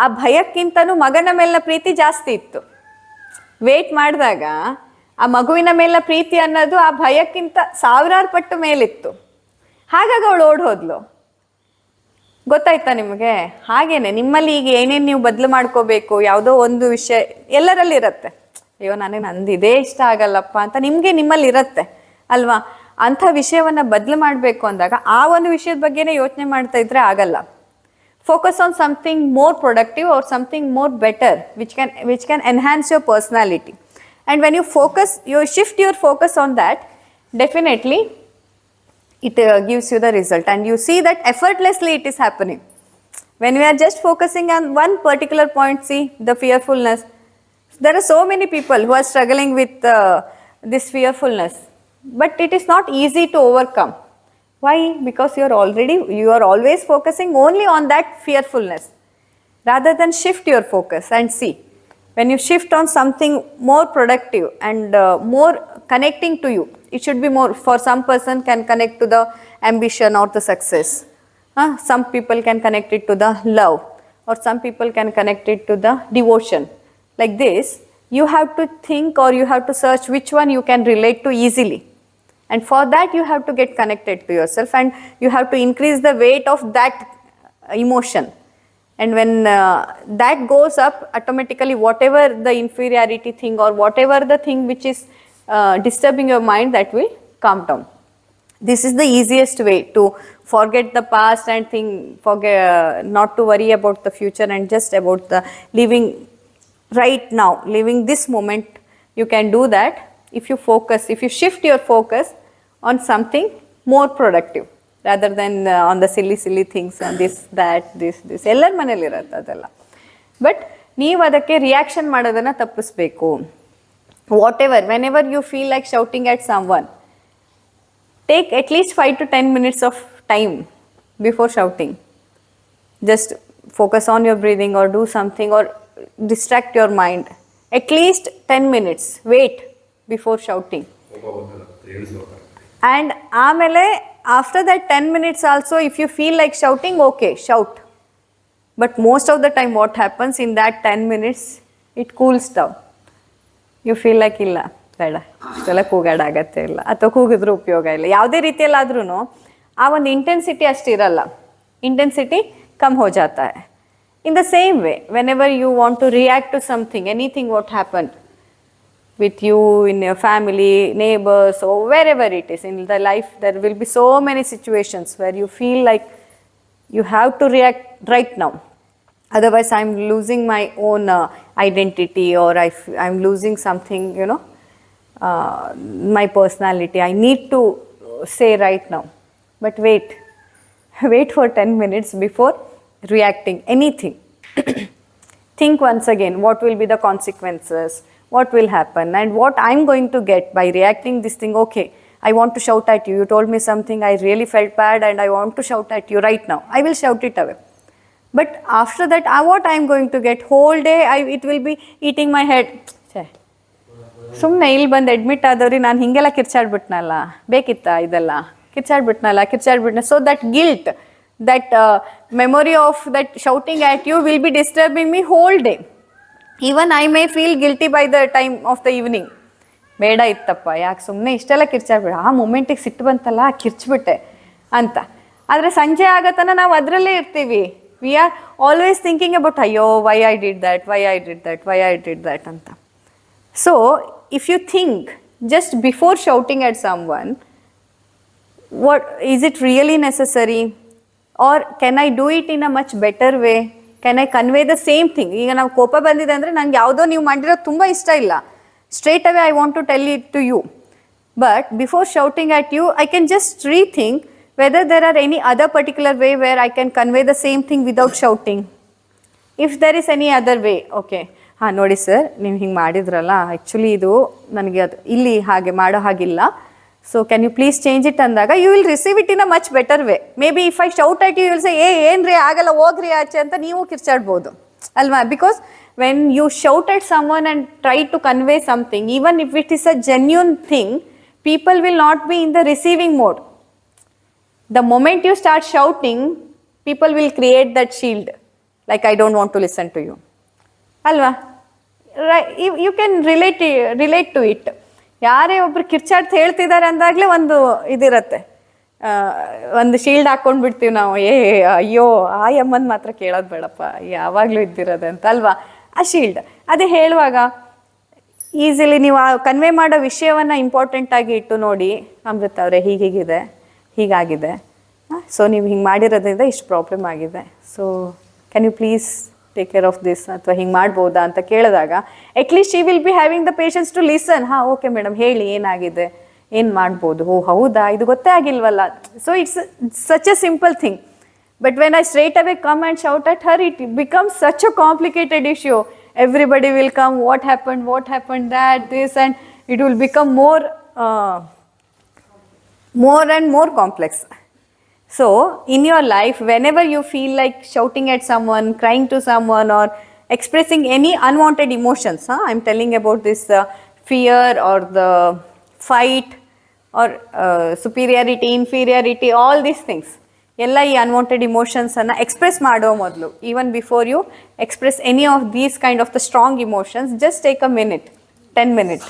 ಆ ಭಯಕ್ಕಿಂತನೂ ಮಗನ ಮೇಲಿನ ಪ್ರೀತಿ ಜಾಸ್ತಿ ಇತ್ತು. ವೇಟ್ ಮಾಡಿದಾಗ ಆ ಮಗುವಿನ ಮೇಲಿನ ಪ್ರೀತಿ ಅನ್ನೋದು ಆ ಭಯಕ್ಕಿಂತ 1000 ಪಟ್ಟು ಮೇಲಿತ್ತು. ಹಾಗಾಗಿ ಅವಳು ಓಡ್ ಹೋದ್ಲು. ಗೊತ್ತಾಯ್ತಾ ನಿಮಗೆ? ಹಾಗೇನೆ ನಿಮ್ಮಲ್ಲಿ ಈಗ ಏನೇನು ನೀವು ಬದಲು ಮಾಡ್ಕೋಬೇಕು, ಯಾವುದೋ ಒಂದು ವಿಷಯ ಎಲ್ಲರಲ್ಲಿ ಇರುತ್ತೆ. ಅಯ್ಯೋ ನನಗೆ ನಂದಿದೇ ಇಷ್ಟ ಆಗಲ್ಲಪ್ಪ ಅಂತ ನಿಮ್ಮಲ್ಲಿ ಇರುತ್ತೆ ಅಲ್ವಾ? ಅಂಥ ವಿಷಯವನ್ನು ಬದಲು ಮಾಡಬೇಕು ಅಂದಾಗ ಆ ಒಂದು ವಿಷಯದ ಬಗ್ಗೆನೇ ಯೋಚನೆ ಮಾಡ್ತಾ ಇದ್ರೆ ಆಗಲ್ಲ. Focus on something more productive or something more better which can enhance your personality. And when you shift your focus on that, definitely it gives you the result, and you see that effortlessly it is happening. When we are just focusing on one particular point, see the fearfulness, there are so many people who are struggling with this fearfulness, but it is not easy to overcome. Why? Because you are always focusing only on that fearfulness, rather than shift your focus and see. When you shift on something more productive and more connecting to you, it should be more, for some person can connect to the ambition or the success. Some people can connect it to the love, or some people can connect it to the devotion. Like this, you have to think, or you have to search which one you can relate to easily. And for that you have to get connected to yourself, and you have to increase the weight of that emotion. And when that goes up, automatically whatever the inferiority thing or whatever the thing which is disturbing your mind, that will calm down. This is the easiest way to forget the past and not to worry about the future, and just about the living right now, living this moment. You can do that if you focus, if you shift your focus on something more productive, rather than on the silly things and this ಎಲ್ಲರ ಮನೇಲಿ ಇರುತ್ತೆ ಅದೆಲ್ಲ. But ನೀವು ಅದಕ್ಕೆ reaction ಮಾಡೋದನ್ನು ತಪ್ಪಿಸ್ಬೇಕು. whenever you feel like shouting at someone, take at least 5 to 10 minutes of time before shouting. Just focus on your breathing, or do something, or distract your mind. At least 10 minutes. Wait before shouting. And ಆಮೇಲೆ after that 10 minutes also if you feel like shouting, okay shout. But most of the time what happens in that 10 minutes it cools down. You feel like ಇಲ್ಲ ಬೇಡ ಇಷ್ಟೆಲ್ಲ ಕೂಗಾಡಾಗತ್ತೆ ಇಲ್ಲ, ಅಥವಾ ಕೂಗಿದ್ರೂ ಉಪಯೋಗ ಇಲ್ಲ. ಯಾವುದೇ ರೀತಿಯಲ್ಲಾದ್ರೂ ಆ ಒಂದು ಇಂಟೆನ್ಸಿಟಿ ಅಷ್ಟಿರಲ್ಲ, ಇಂಟೆನ್ಸಿಟಿ ಕಮ್ ಹೋ ಜಾತಾ high. In the same way, whenever you want to react to something, anything what happened with you, in your family, neighbors, or wherever it is in the life, there will be so many situations where you feel like you have to react right now. Otherwise, I'm losing my own identity, or I'm losing something, my personality. I need to say right now. But wait for 10 minutes before reacting anything. Think once again, what will be the consequences, what will happen, and what I'm going to get by reacting this thing. Okay, I want to shout at you, you told me something, I really felt bad and I want to shout at you right now. I will shout it away. But after that, what I'm going to get? Whole day it will be eating my head. ಸುಮ್ಮನೆ ಇಲ್ಲಿ ಬಂದು admit ಆದವ್ರಿ ನಾನು ಹಿಂಗೆಲ್ಲ ಕಿರ್ಚಾಡ್ಬಿಟ್ನಲ್ಲ, ಬೇಕಿತ್ತಾ ಇದೆಲ್ಲ, ಕಿರ್ಚಾಡ್ಬಿಟ್ನ. So that guilt, that memory of that shouting at you will be disturbing me whole day. Even I may feel guilty by the time of the evening. ಬೇಡ ಇತ್ತಪ್ಪ, ಯಾಕೆ ಸುಮ್ಮನೆ ಇಷ್ಟೆಲ್ಲ ಕಿರ್ಚಾಡ್ಬಿಡ, ಆ ಮೂಮೆಂಟಿಗೆ ಸಿಟ್ಟು ಬಂತಲ್ಲ ಕಿರ್ಚ್ಬಿಟ್ಟೆ ಅಂತ. ಆದರೆ ಸಂಜೆ ಆಗತನ ನಾವು ಅದರಲ್ಲೇ ಇರ್ತೀವಿ. We are always thinking about ಅಯ್ಯೋ ವೈ ಐ ಡಿಡ್ ದ್ಯಾಟ್ ಅಂತ. So if you think just before shouting at someone, what is it really necessary? Or can I do it in a much better way? Can I convey the same thing? ಈಗ ನಾವು ಕೋಪ ಬಂದಿದೆ ಅಂದರೆ ನಂಗೆ ಯಾವುದೋ ನೀವು ಮಾಡಿರೋದು ತುಂಬ ಇಷ್ಟ ಇಲ್ಲ, straight away I want to tell it to you. But before shouting at you, I can just rethink whether there are any other particular way where I can convey the same thing without shouting. If there is any other way, okay, ಹಾಂ ನೋಡಿ sir ನೀವು ಹಿಂಗೆ ಮಾಡಿದ್ರಲ್ಲ, actually ಇದು ನನಗೆ ಅದು ಇಲ್ಲಿ ಹಾಗೆ ಮಾಡೋ ಹಾಗಿಲ್ಲ, so can you please change it ಅಂದಾಗ you will receive it in a much better way. Maybe if I shout at you will say ಏನ್ರಿ ಆಗಲ್ಲ ಹೋಗ್ರಿ ಆಚೆ ಅಂತ ನೀವು ಕಿರ್ಚಾಡ್ಬೋದು ಅಲ್ವಾ. Because when you shout at someone and try to convey something, even if it is a genuine thing, people will not be in the receiving mode. The moment you start shouting, people will create that shield, like I don't want to listen to you. Alva? Right? You can relate to it. ಯಾರೇ ಒಬ್ರು ಕಿರ್ಚಾಡ್ತ ಹೇಳ್ತಿದ್ದಾರೆ ಅಂದಾಗಲೇ ಒಂದು ಇದಿರತ್ತೆ, ಒಂದು shield ಹಾಕ್ಕೊಂಡು ಬಿಡ್ತೀವಿ ನಾವು. ಅಯ್ಯೋ ಆ ಅಮ್ಮನ ಮಾತ್ರ ಕೇಳೋದು ಬೇಡಪ್ಪ, ಯಾವಾಗಲೂ ಇದ್ದಿರೋದೆ ಅಂತ ಅಲ್ವಾ. ಆ ಶೀಲ್ಡ್ ಅದೇ ಹೇಳುವಾಗ ಈಸಿಲಿ ನೀವು ಆ ಕನ್ವೆ ಮಾಡೋ ವಿಷಯವನ್ನು ಇಂಪಾರ್ಟೆಂಟಾಗಿ ಇಟ್ಟು ನೋಡಿ, ಅಮೃತ ಅವರೇ ಹೀಗಿದೆ ಹೀಗಾಗಿದೆ, ಸೊ ನೀವು ಹಿಂಗೆ ಮಾಡಿರೋದ್ರಿಂದ ಇಷ್ಟು ಪ್ರಾಬ್ಲಮ್ ಆಗಿದೆ, so can you please take care of this, ಅಥವಾ ಹಿಂಗೆ ಮಾಡ್ಬೋದಾ ಅಂತ ಕೇಳಿದಾಗ at least she will be having the patience to listen. ಹಾಂ ಓಕೆ ಮೇಡಮ್ ಹೇಳಿ ಏನಾಗಿದೆ, ಏನು ಮಾಡ್ಬೋದು, ಓ ಹೌದಾ ಇದು ಗೊತ್ತೇ ಆಗಿಲ್ವಲ್ಲ. So it's such a simple thing. But when I straight away come and shout at her, it becomes such a complicated issue. Everybody will come, what happened, that, this, and it will become more and more complex. So, in your life, whenever you feel like shouting at someone, crying to someone, or expressing any unwanted emotions, I'm telling about this fear or the fight or superiority, inferiority, all these things. ಎಲ್ಲ ಈ unwanted ಇಮೋಷನ್ಸನ್ನು express ಮಾಡೋ ಮೊದಲು, even before you express any of these kind of the strong emotions, just take a minute, 10 minutes,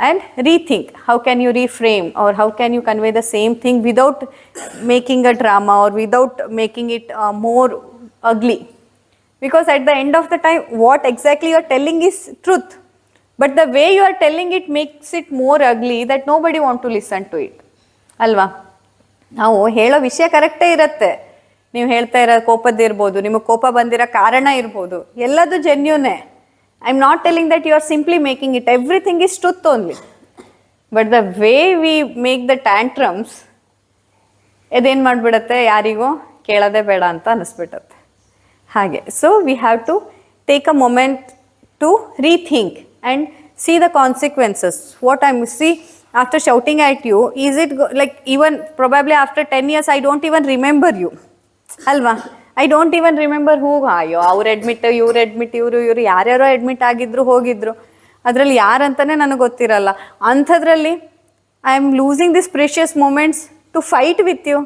and rethink how can you reframe or how can you convey the same thing without making a drama or without making it more ugly. Because at the end of the time, what exactly you are telling is truth, but the way you are telling it makes it more ugly that nobody want to listen to it. ಅಲ್ವಾ? ನಾವು ಹೇಳೋ ವಿಷಯ ಕರೆಕ್ಟೇ ಇರುತ್ತೆ, ನೀವು ಹೇಳ್ತಾ ಇರೋ ಕೋಪದ್ದಿರ್ಬೋದು, ನಿಮಗೆ ಕೋಪ ಬಂದಿರೋ ಕಾರಣ ಇರ್ಬೋದು, ಎಲ್ಲದು ಜೆನ್ಯೂನೇ. I am not telling that you are simply making it, everything is truth only. But the way we make the tantrums, ಇದೇನು ಮಾಡಿಬಿಡತ್ತೆ, ಯಾರಿಗೂ ಕೇಳೋದೇ ಬೇಡ ಅಂತ ಅನ್ನಿಸ್ಬಿಟ್ಟತ್ತೆ ಹಾಗೆ. So we have to take a moment to rethink and see the consequences. What I see after shouting at you, is it like even probably after 10 years I don't even remember you, alva? I don't even remember who, ayo ಅವ್ರು admit, ಇವರು ಯಾರ್ಯಾರೋ admit ಆಗಿದ್ರು ಹೋಗಿದ್ರು, ಅದರಲ್ಲಿ ಯಾರಂತಾನೆ ನನಗೆ ಗೊತ್ತಿರಲ್ಲ. ಅಂಥದ್ರಲ್ಲಿ I am losing these precious moments to fight with you.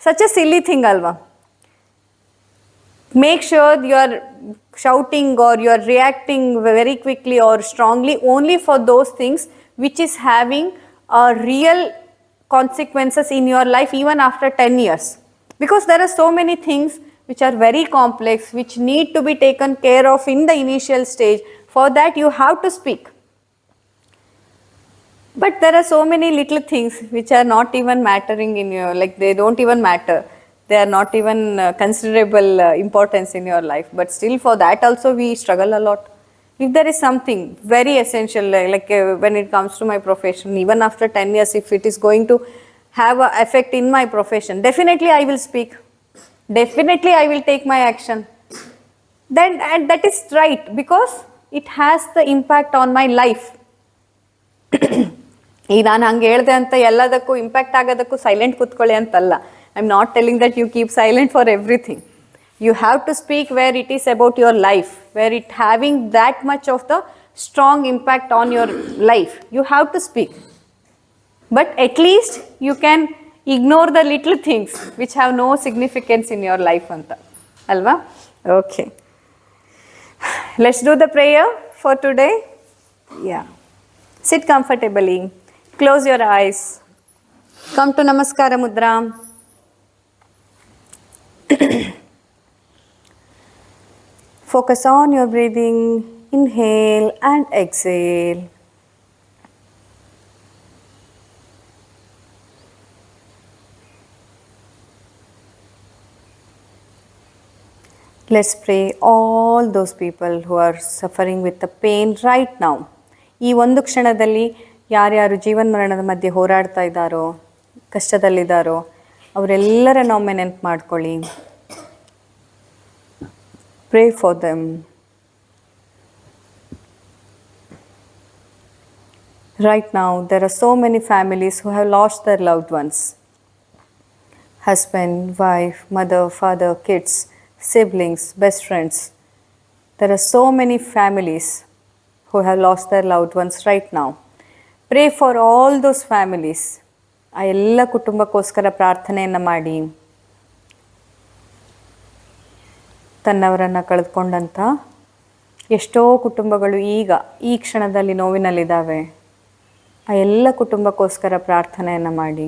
Such a silly thing, alva. Make sure you are shouting or you are reacting very quickly or strongly only for those things which is having a real consequences in your life even after 10 years. Because there are so many things which are very complex, which need to be taken care of in the initial stage. For that you have to speak. But there are so many little things which are not even mattering in your, like they don't even matter. They are not even considerable importance in your life. But still for that also we struggle a lot. If there is something very essential, when it comes to my profession, even after 10 years, if it is going to have an effect in my profession, definitely I will speak. Definitely I will take my action. Then and that is right because it has the impact on my life. ಈಗ ನಾನು ಹಂಗೆ ಹೇಳ್ದೆ ಅಂತ ಎಲ್ಲದಕ್ಕೂ impact ಆಗೋದಕ್ಕೂ silent ಕೂತ್ಕೊಳ್ಳಿ ಅಂತಲ್ಲ. I am not telling that you keep silent for everything. You have to speak where it is about your life, where it having that much of the strong impact on your life. You have to speak. But at least you can ignore the little things which have no significance in your life. Anta. Alva? Okay. Let's do the prayer for today. Yeah. Sit comfortably. Close your eyes. Come to Namaskara Mudra. Focus on your breathing. Inhale and exhale. Let's pray all those people who are suffering with the pain right now. ಈ ಒಂದು ಕ್ಷಣದಲ್ಲಿ ಯಾರ್ಯಾರು ಜೀವನ ಮರಣದ ಮಧ್ಯೆ ಹೋರಾಡ್ತಾ ಇದ್ದಾರೋ, ಕಷ್ಟದಲ್ಲಿದ್ದಾರೋ ಅವರೆಲ್ಲರ ನಾವು ನೆನಪು ಮಾಡ್ಕೊಳ್ಳಿ. Pray for them. Right now, there are so many families who have lost their loved ones. Husband, wife, mother, father, kids, siblings, best friends. There are so many families who have lost their loved ones right now. Pray for all those families. ಆ ಎಲ್ಲ ಕುಟುಂಬಕ್ಕೋಸ್ಕರ ಪ್ರಾರ್ಥನೆಯನ್ನು ಮಾಡಿ. ತನ್ನವರನ್ನು ಕಳೆದುಕೊಂಡಂಥ ಎಷ್ಟೋ ಕುಟುಂಬಗಳು ಈಗ ಈ ಕ್ಷಣದಲ್ಲಿ ನೋವಿನಲ್ಲಿದ್ದಾವೆ. ಆ ಎಲ್ಲ ಕುಟುಂಬಕ್ಕೋಸ್ಕರ ಪ್ರಾರ್ಥನೆಯನ್ನು ಮಾಡಿ.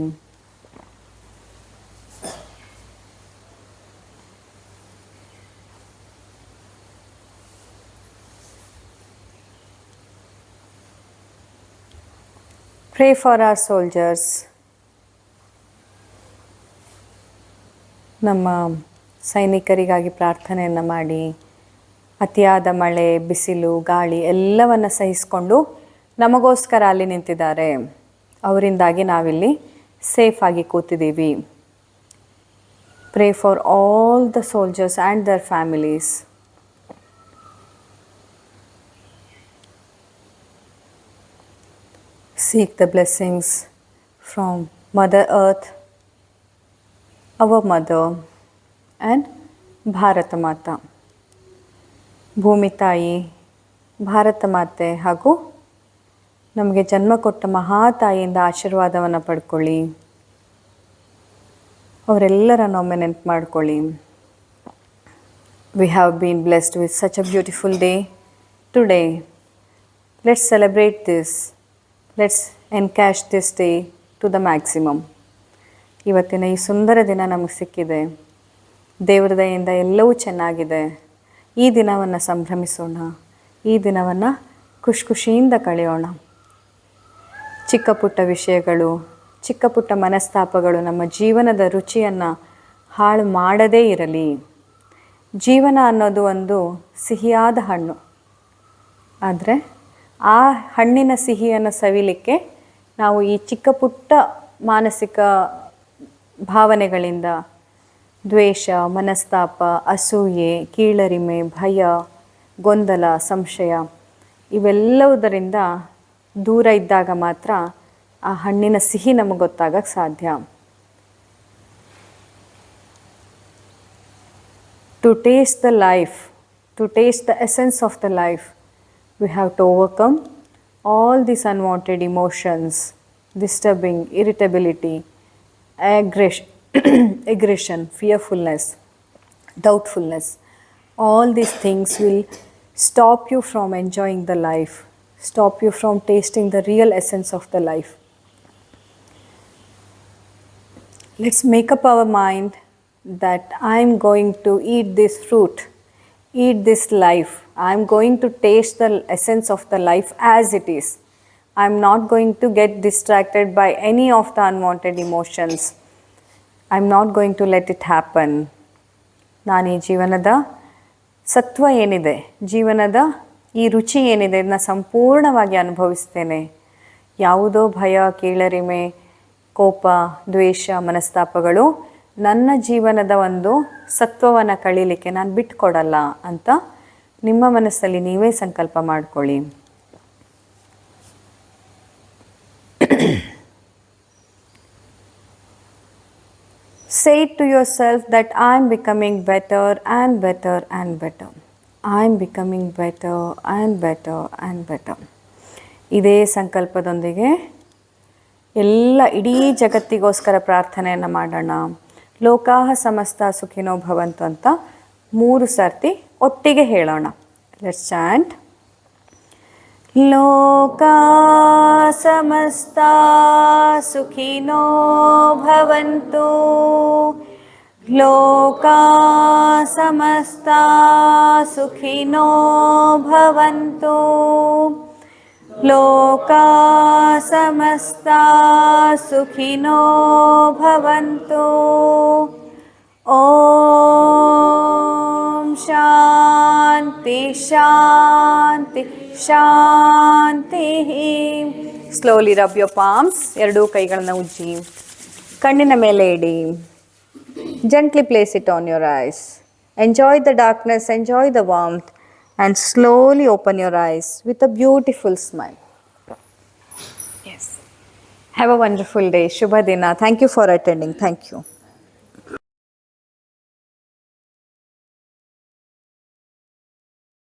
Pray for our soldiers. ನಮ್ಮ ಸೈನಿಕರಿಗಾಗಿ ಪ್ರಾರ್ಥನೆಯನ್ನು ಮಾಡಿ. ಅತಿಯಾದ ಮಳೆ, ಬಿಸಿಲು, ಗಾಳಿ ಎಲ್ಲವನ್ನು ಸಹಿಸಿಕೊಂಡು ನಮಗೋಸ್ಕರ ಅಲ್ಲಿ ನಿಂತಿದ್ದಾರೆ. ಅವರಿಂದಾಗಿ ನಾವಿಲ್ಲಿ ಸೇಫಾಗಿ ಕೂತಿದ್ದೀವಿ. Pray for all the soldiers and their families. Seek the blessings from Mother Earth, our mother, and Bharat ಮಾತಾ. ಭೂಮಿ ತಾಯಿ, ಭಾರತ ಮಾತೆ ಹಾಗೂ ನಮಗೆ ಜನ್ಮ ಕೊಟ್ಟ ಮಹಾತಾಯಿಯಿಂದ ಆಶೀರ್ವಾದವನ್ನು ಪಡ್ಕೊಳ್ಳಿ. ಅವರೆಲ್ಲರನ್ನೊಮ್ಮೆ ನೆನಪು ಮಾಡ್ಕೊಳ್ಳಿ. We have been blessed with such a beautiful day today. Let's celebrate this. Let's encash this day to the maximum. ಇವತ್ತಿನ ಈ ಸುಂದರ ದಿನ ನಮಗೆ ಸಿಕ್ಕಿದೆ. ದೇವರ ದಯೆಯಿಂದ ಎಲ್ಲವೂ ಚೆನ್ನಾಗಿದೆ. ಈ ದಿನವನ್ನು ಸಂಭ್ರಮಿಸೋಣ. ಈ ದಿನವನ್ನು ಖುಷಿಯಿಂದ ಕಳೆಯೋಣ. ಚಿಕ್ಕ ಪುಟ್ಟ ವಿಷಯಗಳು, ಚಿಕ್ಕ ಪುಟ್ಟ ಮನಸ್ತಾಪಗಳು ನಮ್ಮ ಜೀವನದ ರುಚಿಯನ್ನು ಹಾಳು ಮಾಡದೇ ಇರಲಿ. ಜೀವನ ಅನ್ನೋದು ಒಂದು ಸಿಹಿಯಾದ ಹಣ್ಣು. ಆದರೆ ಆ ಹಣ್ಣಿನ ಸಿಹಿಯನ್ನು ಸವಿಲಿಕ್ಕೆ ನಾವು ಈ ಚಿಕ್ಕ ಪುಟ್ಟ ಮಾನಸಿಕ ಭಾವನೆಗಳಿಂದ ದ್ವೇಷ, ಮನಸ್ತಾಪ, ಅಸೂಯೆ, ಕೀಳರಿಮೆ, ಭಯ, ಗೊಂದಲ, ಸಂಶಯ ಇವೆಲ್ಲವುದರಿಂದ ದೂರ ಇದ್ದಾಗ ಮಾತ್ರ ಆ ಹಣ್ಣಿನ ಸಿಹಿ ನಮಗೆ ಗೊತ್ತಾಗಕ್ಕೆ ಸಾಧ್ಯ. To taste the life, to taste the essence of the life, we have to overcome all these unwanted emotions disturbing, irritability, aggression, fearfulness, doubtfulness. All these things will stop you from enjoying the life, stop you from tasting the real essence of the life. Let's make up our mind that I'm going to eat this fruit, eat this life. I'm going to taste the essence of the life as it is. I'm not going to get distracted by any of the unwanted emotions. I'm not going to let it happen. ನಾನು ಈ ಜೀವನದ ಸತ್ವ ಏನಿದೆ, ಜೀವನದ ಈ ರುಚಿ ಏನಿದೆ, ಇದನ್ನ ಸಂಪೂರ್ಣವಾಗಿ ಅನುಭವಿಸ್ತೇನೆ. ಯಾವುದೋ ಭಯ, ಕೀಳರಿಮೆ, ಕೋಪ, ದ್ವೇಷ, ಮನಸ್ತಾಪಗಳು ನನ್ನ ಜೀವನದ ಒಂದು ಸತ್ವವನ್ನು ಕಳೀಲಿಕ್ಕೆ ನಾನು ಬಿಟ್ಕೊಡಲ್ಲ ಅಂತ ನಿಮ್ಮ ಮನಸ್ಸಲ್ಲಿ ನೀವೇ ಸಂಕಲ್ಪ ಮಾಡ್ಕೊಳ್ಳಿ. Say to yourself that I'm becoming better and better and better. I'm becoming better and better and better. ಇದೇ ಸಂಕಲ್ಪದೊಂದಿಗೆ ಇಡೀ ಜಗತ್ತಿಗೋಸ್ಕರ ಪ್ರಾರ್ಥನೆಯನ್ನು ಮಾಡೋಣ. ಲೋಕಾಹ ಸಮಸ್ತ ಸುಖಿನೋ ಭವಂತು ಅಂತ 3 ಸರ್ತಿ ಒಟ್ಟಿಗೆ ಹೇಳೋಣ. Let's chant. ಲೋಕಾ ಸಮಸ್ತ ಸುಖಿನೋ ಭವಂತು. ಲೋಕಾ ಸಮಸ್ತ ಸುಖಿನೋ ಭವಂತು. ಲೋಕಾ ಸಮಸ್ತ ಸುಖಿನೋ ಭವಂತು. ಓಂ ಶಾಂತಿ ಶಾಂತಿ ಶಾಂತಿ. Slowly rub your palms. ಎರಡೂ ಕೈಗಳನ್ನು ಉಜ್ಜಿ ಕಣ್ಣಿನ ಮೇಲೆ ಇಡಿ. Gently place it on your eyes. Enjoy the darkness, enjoy the warmth, and slowly open your eyes with a beautiful smile. Yes. Have a wonderful day. Shubha Dina. Thank you for attending. Thank you.